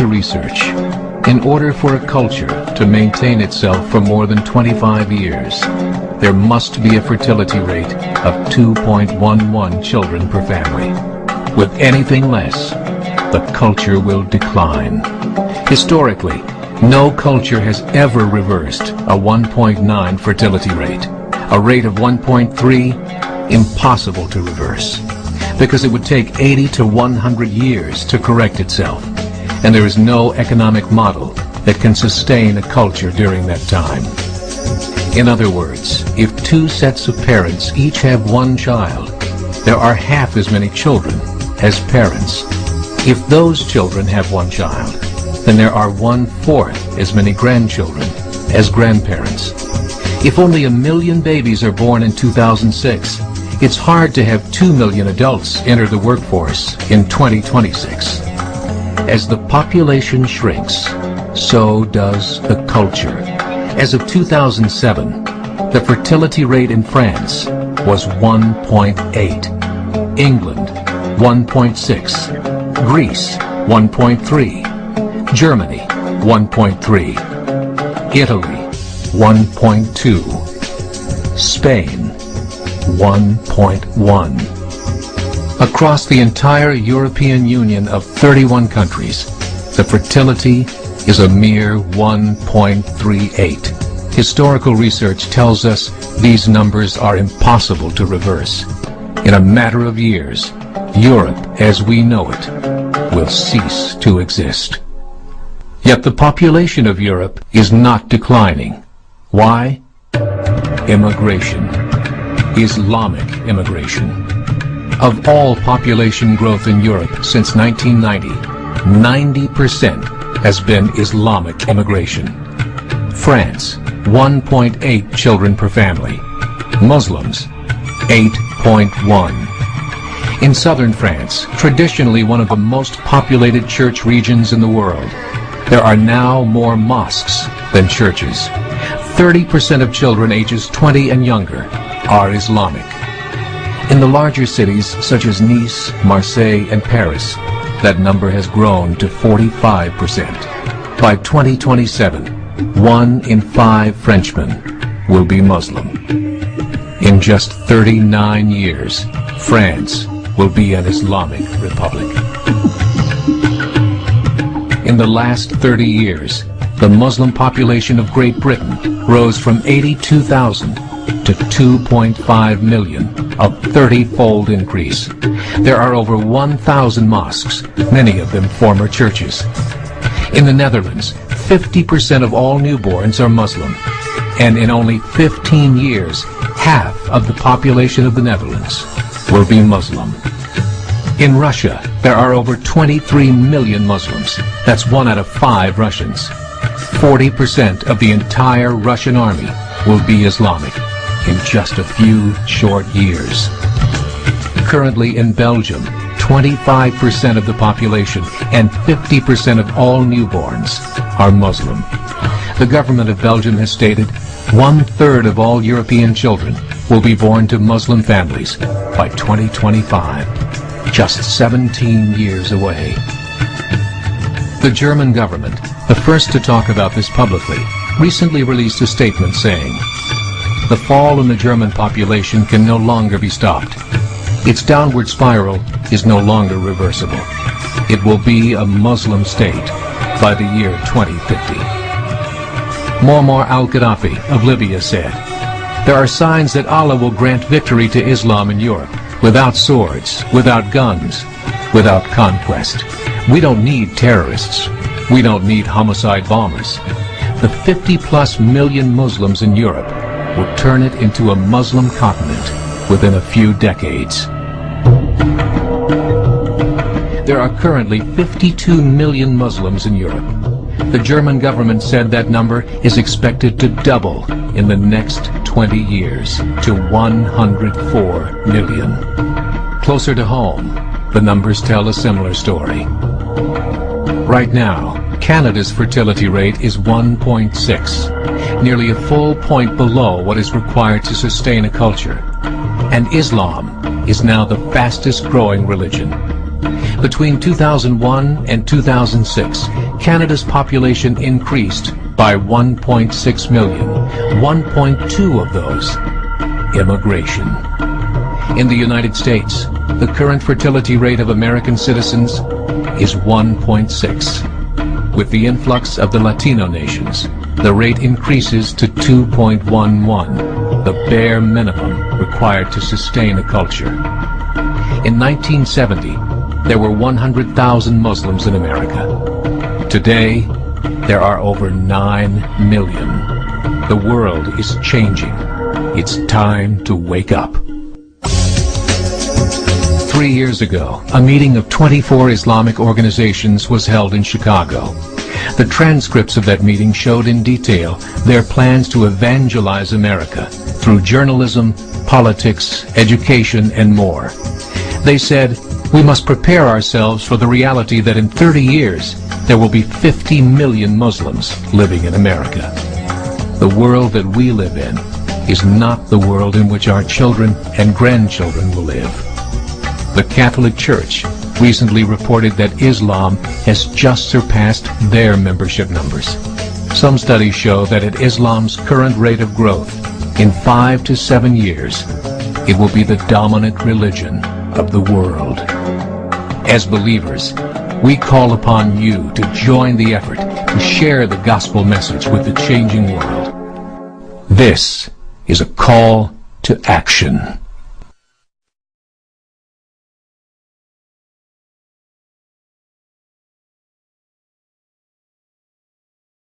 to research. In order for a culture to maintain itself for more than 25 years, there must be a fertility rate of 2.11 children per family. With anything less, the culture will decline. Historically, no culture has ever reversed a 1.9 fertility rate. A rate of 1.3, impossible to reverse, because it would take 80 to 100 years to correct itself, and there is no economic model that can sustain a culture during that time. In other words, if two sets of parents each have one child, there are half as many children as parents. If those children have one child, then there are 1/4 as many grandchildren as grandparents. If only 1 million babies are born in 2006, it's hard to have 2 million adults enter the workforce in 2026. As the population shrinks, so does the culture. As of 2007, the fertility rate in France was 1.8, England 1.6, Greece 1.3, Germany 1.3, Italy 1.2, Spain 1.1. Across the entire European Union of 31 countries, the fertility is a mere 1.38. Historical research tells us these numbers are impossible to reverse. In a matter of years, Europe as we know it will cease to exist. Yet the population of Europe is not declining. Why? Immigration. Islamic immigration. Of all population growth in Europe since 1990, 90% has been Islamic immigration. France, 1.8 children per family. Muslims, 8.1. In southern France, traditionally one of the most populated church regions in the world, there are now more mosques than churches. 30% of children ages 20 and younger are Islamic. In the larger cities such as Nice, Marseille, and Paris, that number has grown to 45%. By 2027, 1 in 5 Frenchmen will be Muslim. In just 39 years, France will be an Islamic republic. In the last 30 years, the Muslim population of Great Britain rose from 82,000 to 2.5 million, a 30-fold increase. There are over 1,000 mosques, many of them former churches. In the Netherlands, 50% of all newborns are Muslim, and in only 15 years, half of the population of the Netherlands will be Muslim. In Russia, there are over 23 million Muslims. That's 1 out of 5 Russians. 40% of the entire Russian army will be Islamic in just a few short years. Currently in Belgium, 25% of the population and 50% of all newborns are Muslim. The government of Belgium has stated 1/3 of all European children will be born to Muslim families by 2025, just 17 years away. The German government, the first to talk about this publicly, recently released a statement saying, "The fall in the German population can no longer be stopped. Its downward spiral is no longer reversible. It will be a Muslim state by the year 2050. Muammar al-Gaddafi of Libya said, "There are signs that Allah will grant victory to Islam in Europe, without swords, without guns, without conquest. We don't need terrorists. We don't need homicide bombers. The 50+ million Muslims in Europe will turn it into a Muslim continent within a few decades." There are currently 52 million Muslims in Europe. The German government said that number is expected to double in the next 20 years to 104 million. Closer to home, the numbers tell a similar story. Right now, Canada's fertility rate is 1.6, nearly a full point below what is required to sustain a culture. And Islam is now the fastest growing religion. Between 2001 and 2006, Canada's population increased by 1.6 million, 1.2 of those immigration. In the United States, the current fertility rate of American citizens is 1.6. With the influx of the Latino nations, the rate increases to 2.11, the bare minimum required to sustain a culture. In 1970, there were 100,000 Muslims in America. Today, there are over 9 million. The world is changing. It's time to wake up. 3 years ago, a meeting of 24 Islamic organizations was held in Chicago. The transcripts of that meeting showed in detail their plans to evangelize America through journalism, politics, education, and more. They said, we must prepare ourselves for the reality that in 30 years, there will be 50 million Muslims living in America. The world that we live in is not the world in which our children and grandchildren will live. The Catholic Church recently reported that Islam has just surpassed their membership numbers. Some studies show that at Islam's current rate of growth, in 5 to 7 years, it will be the dominant religion of the world. As believers, we call upon you to join the effort to share the gospel message with the changing world. This is a call to action.